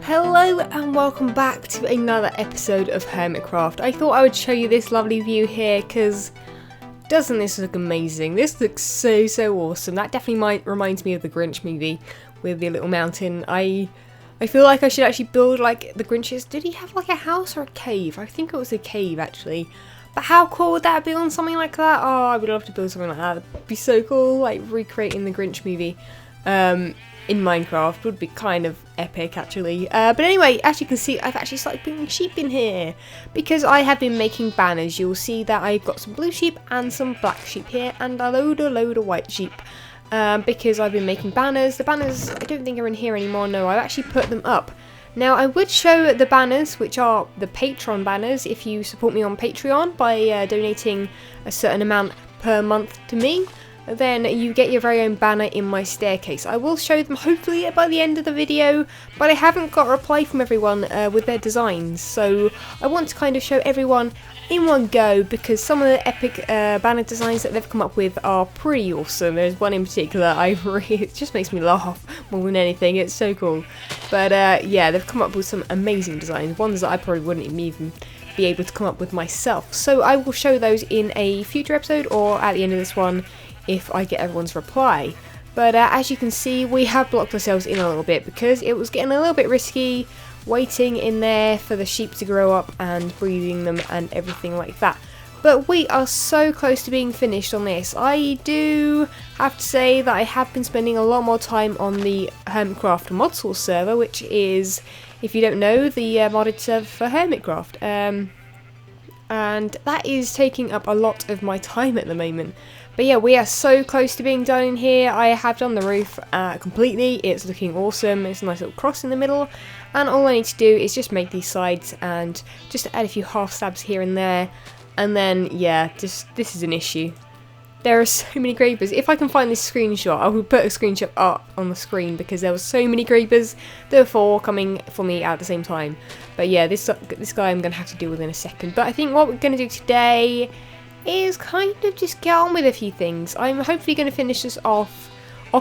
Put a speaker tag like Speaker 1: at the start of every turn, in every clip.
Speaker 1: Hello and welcome back to another episode of Hermitcraft. I thought I would show you this lovely view here because doesn't this look amazing? This looks so awesome. That definitely reminds me of the Grinch movie with the little mountain. I feel like I should actually build like the Grinch's. Did he have like a house or a cave? I think it was a cave actually. But how cool would that be on something like that? Oh, I would love to build something like that. It'd be so cool, like recreating the Grinch movie. In Minecraft would be kind of epic actually. But anyway, as you can see, I've actually started putting sheep in here because I have been making banners. You'll see that I've got some blue sheep and some black sheep here and a load of white sheep because I've been making banners. The banners I don't think are in here anymore. No, I've actually put them up. Now I would show the banners, which are the Patreon banners, if you support me on Patreon by donating a certain amount per month to me. Then you get your very own banner in my staircase. I will show them hopefully by the end of the video, but I haven't got a reply from everyone with their designs, so I want to kind of show everyone in one go because some of the epic banner designs that they've come up with are pretty awesome. There's one in particular it just makes me laugh more than anything. It's so cool. But yeah, they've come up with some amazing designs, ones that I probably wouldn't even be able to come up with myself. So I will show those in a future episode or at the end of this one if I get everyone's reply. But as you can see, we have blocked ourselves in a little bit because it was getting a little bit risky waiting in there for the sheep to grow up and breeding them and everything like that. But we are so close to being finished on this. I do have to say that I have been spending a lot more time on the Hermitcraft mod source server, which is, if you don't know, the modded server for Hermitcraft. And that is taking up a lot of my time at the moment. But yeah, we are so close to being done in here. I have done the roof completely. It's looking awesome. It's a nice little cross in the middle. And all I need to do is just make these sides and just add a few half slabs here and there. And then, yeah, this is an issue. There are so many creepers. If I can find this screenshot, I will put a screenshot up on the screen because there were so many creepers. There were 4 coming for me at the same time. But yeah, this guy I'm going to have to deal with in a second. But I think what we're going to do today is kind of just get on with a few things. I'm hopefully going to finish this off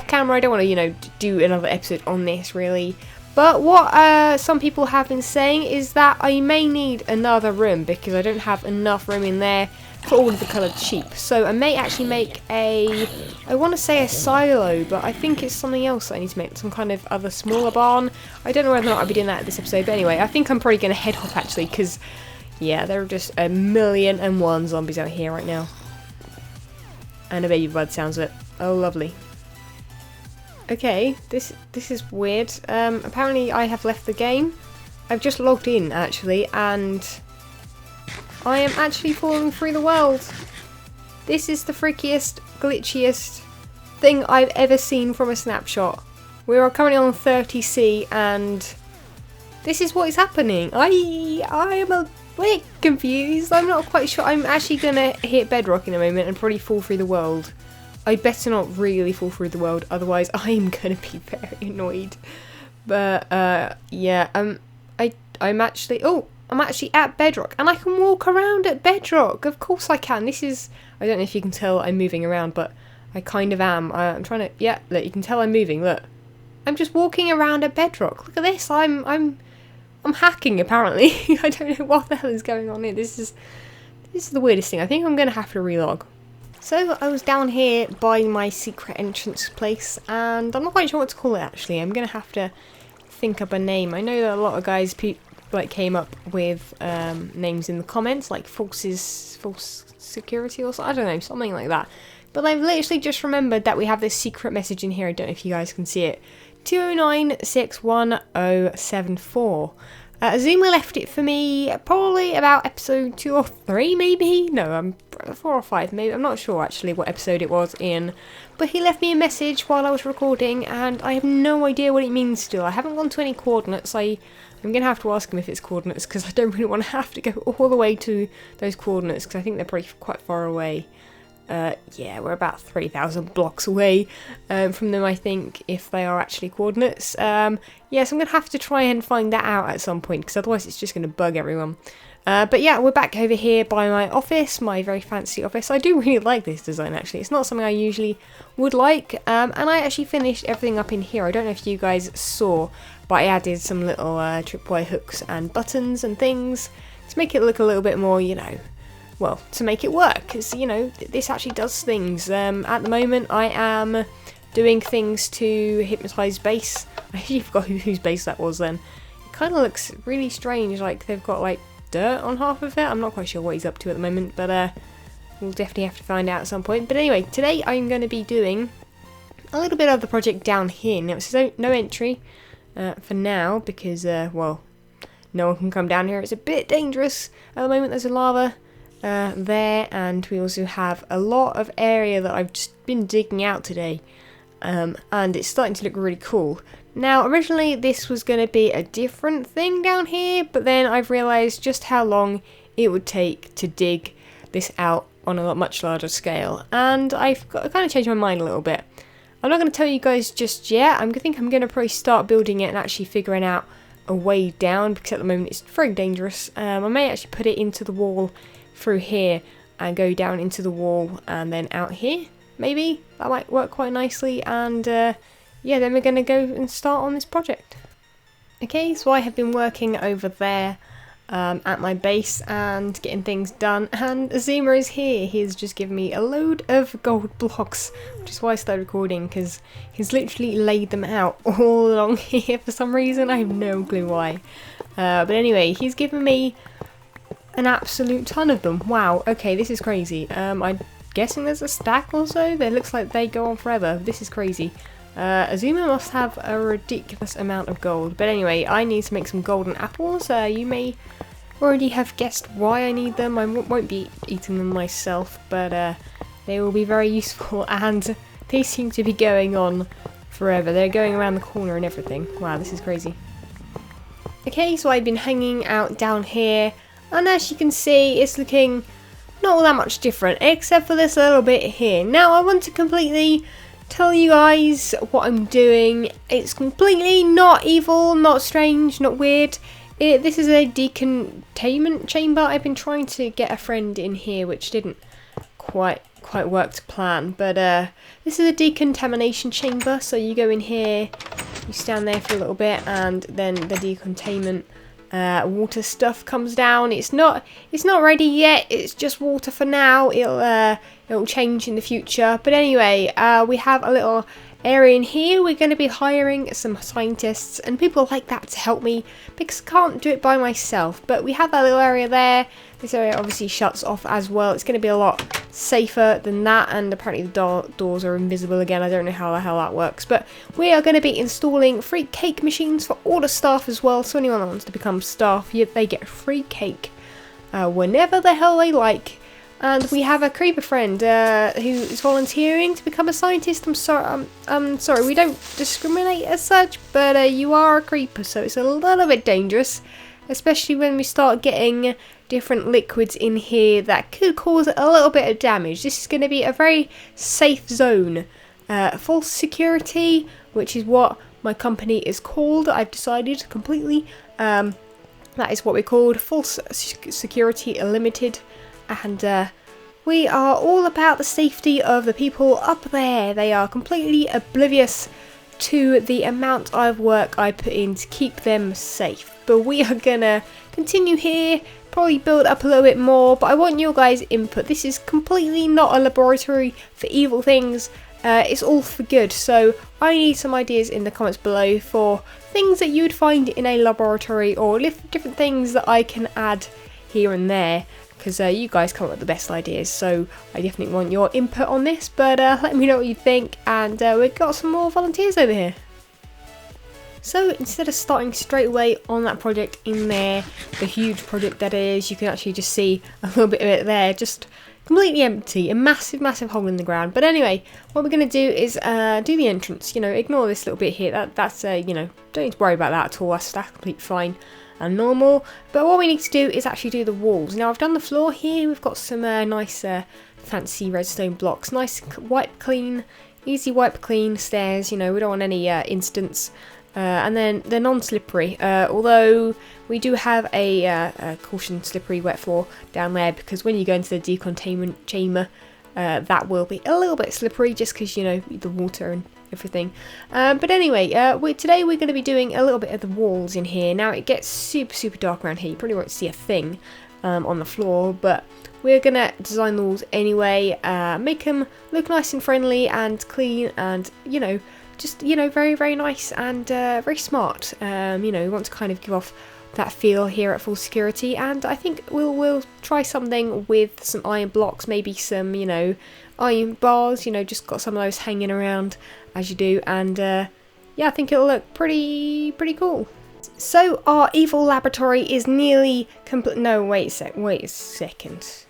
Speaker 1: camera. I don't want to, do another episode on this really. But what some people have been saying is that I may need another room because I don't have enough room in there for all of the coloured sheep. So I may actually make I want to say a silo, but I think it's something else that I need to make, some kind of other smaller barn. I don't know whether or not I'll be doing that at this episode, but anyway, I think I'm probably going to head off actually because yeah, there are just 1,000,001 zombies out here right now. And a baby bird sounds it. Oh, lovely. Okay, this is weird. Apparently I have left the game. I've just logged in actually, and I am actually falling through the world. This is the freakiest, glitchiest thing I've ever seen from a snapshot. We are currently on 30C, and this is what is happening. I am a bit confused. I'm not quite sure. I'm actually gonna hit bedrock in a moment and probably fall through the world. I better not really fall through the world, otherwise I'm gonna be very annoyed. But yeah, I'm actually at bedrock and I can walk around at bedrock. Of course I can. This is, I don't know if you can tell I'm moving around, but I kind of am. I'm trying to, yeah, look, you can tell I'm moving. Look, I'm just walking around at bedrock. Look at this. I'm hacking apparently. I don't know what the hell is going on here. This is the weirdest thing. I think I'm gonna have to relog. So I was down here by my secret entrance place, and I'm not quite sure what to call it actually. I'm gonna have to think up a name. I know that a lot of guys came up with names in the comments, like false security or something. I don't know, something like that. But I've literally just remembered that we have this secret message in here. I don't know if you guys can see it. 209611074. Azuma left it for me probably about episode 2 or 3 maybe? No, 4 or 5 maybe. I'm not sure actually what episode it was in. But he left me a message while I was recording and I have no idea what it means still. I haven't gone to any coordinates. I'm going to have to ask him if it's coordinates because I don't really want to have to go all the way to those coordinates because I think they're probably quite far away. Yeah, we're about 3,000 blocks away from them, I think, if they are actually coordinates. Yeah, so I'm going to have to try and find that out at some point, because otherwise it's just going to bug everyone. But yeah, we're back over here by my office, my very fancy office. I do really like this design, actually. It's not something I usually would like, and I actually finished everything up in here. I don't know if you guys saw, but but I added some little tripwire hooks and buttons and things to make it look a little bit more, you know, well, to make it work, because, you know, this actually does things. At the moment I am doing things to hypnotise base. I actually forgot whose base that was then. It kind of looks really strange, like they've got like dirt on half of it. I'm not quite sure what he's up to at the moment, but we'll definitely have to find out at some point. But anyway, today I'm going to be doing a little bit of the project down here. Now, so no entry for now, because, well, no one can come down here. It's a bit dangerous. At the moment there's a lava there, and we also have a lot of area that I've just been digging out today. And it's starting to look really cool. Now, originally this was going to be a different thing down here, but then I've realised just how long it would take to dig this out on a much larger scale, and I've kind of changed my mind a little bit. I'm not going to tell you guys just yet. I think I'm going to probably start building it and actually figuring out a way down, because at the moment it's very dangerous. I may actually put it into the wall through here and go down into the wall and then out here. Maybe that might work quite nicely, and yeah, then we're going to go and start on this project. Okay, so I have been working over there at my base and getting things done, and Azuma is here. He's just given me a load of gold blocks, which is why I started recording, because he's literally laid them out all along here for some reason. I have no clue why. But anyway, he's given me an absolute ton of them. Wow, okay, this is crazy. I'm guessing there's a stack or so. It looks like they go on forever. This is crazy. Azuma must have a ridiculous amount of gold. But anyway, I need to make some golden apples. You may already have guessed why I need them. I won't be eating them myself, but they will be very useful, and they seem to be going on forever. They're going around the corner and everything. Wow, this is crazy. Okay, so I've been hanging out down here, and as you can see, it's looking not all that much different, except for this little bit here. Now, I want to completely tell you guys what I'm doing. It's completely not evil, not strange, not weird. This is a decontainment chamber. I've been trying to get a friend in here, which didn't quite work to plan, but this is a decontamination chamber. So you go in here, you stand there for a little bit, and then the decontainment water stuff comes down. It's not ready yet. It's just water for now. It'll change in the future. But anyway, we have a little area in here. We're going to be hiring some scientists and people like that to help me, because I can't do it by myself. But we have that little area there. This area obviously shuts off as well. It's going to be a lot safer than that, and apparently the doors are invisible again. I don't know how the hell that works, but we are going to be installing free cake machines for all the staff as well. So anyone that wants to become staff, they get free cake whenever the hell they like. And we have a creeper friend who is volunteering to become a scientist. I'm sorry, we don't discriminate as such, but you are a creeper, so it's a little bit dangerous, especially when we start getting different liquids in here that could cause a little bit of damage. This is going to be a very safe zone. False security, which is what my company is called. I've decided completely. That is what we're called, False Security Limited. And we are all about the safety of the people up there. They are completely oblivious to the amount of work I put in to keep them safe. But we are gonna continue here, probably build up a little bit more, but I want your guys' input. This is completely not a laboratory for evil things. It's all for good. So I need some ideas in the comments below for things that you would find in a laboratory, or different things that I can add here and there, because you guys come up with the best ideas, so I definitely want your input on this. But let me know what you think, and we've got some more volunteers over here. So instead of starting straight away on that project in there, the huge project that is, you can actually just see a little bit of it there, just completely empty, a massive hole in the ground. But anyway, what we're going to do is do the entrance. You know, ignore this little bit here. That's you know, don't need to worry about that at all. That's completely fine and normal. But what we need to do is actually do the walls. Now I've done the floor here. We've got some nice fancy redstone blocks, nice wipe clean, easy wipe clean stairs. You know, we don't want any instants. And then they're non-slippery, although we do have a caution slippery wet floor down there, because when you go into the decontainment chamber, that will be a little bit slippery, just because, you know, the water and everything. But anyway, today we're going to be doing a little bit of the walls in here. Now it gets super dark around here. You probably won't see a thing on the floor, but we're going to design the walls anyway, make them look nice and friendly and clean and, you know, just, you know, very nice and very smart. You know, we want to kind of give off that feel here at full security, and I think we'll try something with some iron blocks, maybe some, you know, iron bars, you know, just got some of those hanging around as you do, and yeah, I think it'll look pretty cool. So our evil laboratory is nearly complete. No, wait a second.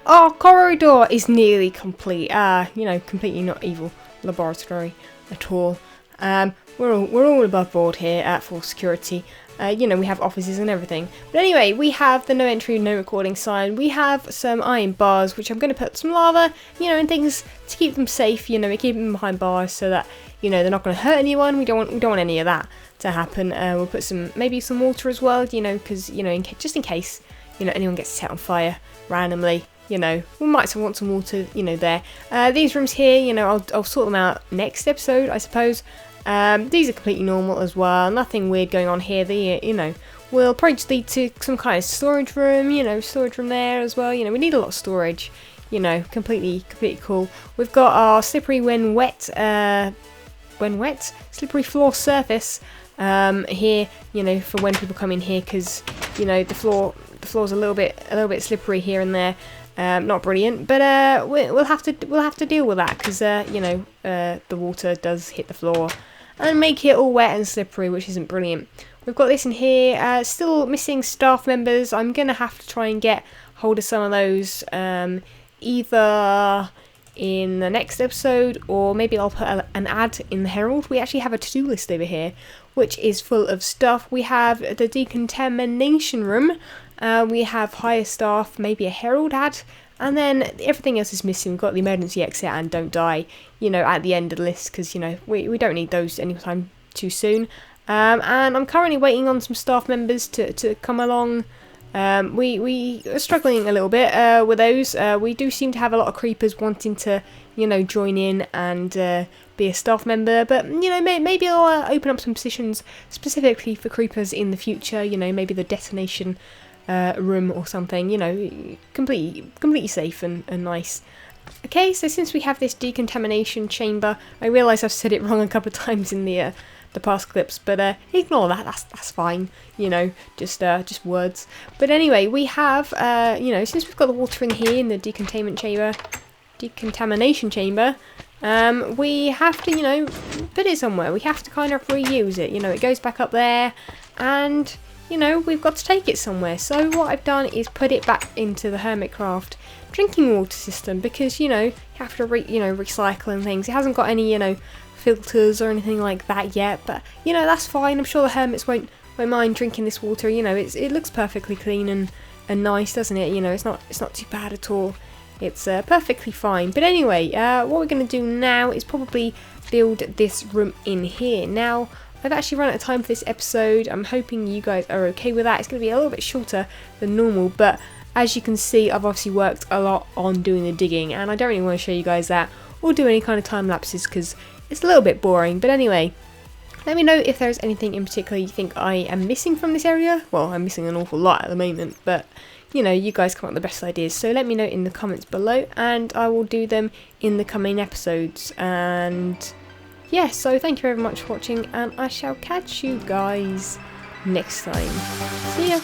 Speaker 1: Our corridor is nearly complete. You know, completely not evil laboratory at all. We're all above board here at full security. You know, we have offices and everything. But anyway, we have the no entry, no recording sign. We have some iron bars, which I'm going to put some lava, you know, and things to keep them safe. You know, we keep them behind bars so that, you know, they're not going to hurt anyone. We don't want any of that to happen. We'll put maybe some water as well, you know, because, you know, just in case, you know, anyone gets set on fire randomly. You know, we might want some water, you know, there. These rooms here, you know, I'll sort them out next episode, I suppose. These are completely normal as well, nothing weird going on here. You know, we'll probably just lead to some kind of storage room, you know, storage room there as well. You know, we need a lot of storage, you know, completely cool. We've got our slippery when wet, slippery floor surface here, you know, for when people come in here, because, you know, the floor's a little bit slippery here and there. Not brilliant, but we'll have to deal with that, because you know, the water does hit the floor and make it all wet and slippery, which isn't brilliant. We've got this in here, still missing staff members. I'm gonna have to try and get hold of some of those, either in the next episode, or maybe I'll put an ad in the Herald. We actually have a to-do list over here, which is full of stuff. We have the decontamination room. We have hire staff, maybe a Herald ad, and then everything else is missing. We've got the emergency exit and don't die, you know, at the end of the list, because, you know, we don't need those anytime too soon. And I'm currently waiting on some staff members to come along. We are struggling a little bit with those. We do seem to have a lot of creepers wanting to, you know, join in and be a staff member, but, you know, maybe I'll open up some positions specifically for creepers in the future. You know, maybe the detonation room or something, you know, completely safe and nice. Okay, so since we have this decontamination chamber, I realise I've said it wrong a couple of times in the past clips, but ignore that. That's fine. You know, just words. But anyway, we have you know, since we've got the water in here in the decontamination chamber, we have to, you know, put it somewhere. We have to kind of reuse it. You know, it goes back up there, and, you know, we've got to take it somewhere. So what I've done is put it back into the Hermitcraft drinking water system, because, you know, you have to recycle and things. It hasn't got any, you know, filters or anything like that yet, but, you know, that's fine. I'm sure the hermits won't mind drinking this water. You know, it looks perfectly clean and nice, doesn't it? You know, it's not too bad at all. It's perfectly fine. But anyway, what we're going to do now is probably build this room in here. Now, I've actually run out of time for this episode. I'm hoping you guys are okay with that. It's going to be a little bit shorter than normal, but as you can see, I've obviously worked a lot on doing the digging, and I don't really want to show you guys that or do any kind of time lapses because it's a little bit boring. But anyway, let me know if there's anything in particular you think I am missing from this area. Well, I'm missing an awful lot at the moment, but, you know, you guys come up with the best ideas, so let me know in the comments below, and I will do them in the coming episodes. And yeah, so thank you very much for watching, and I shall catch you guys next time. See ya!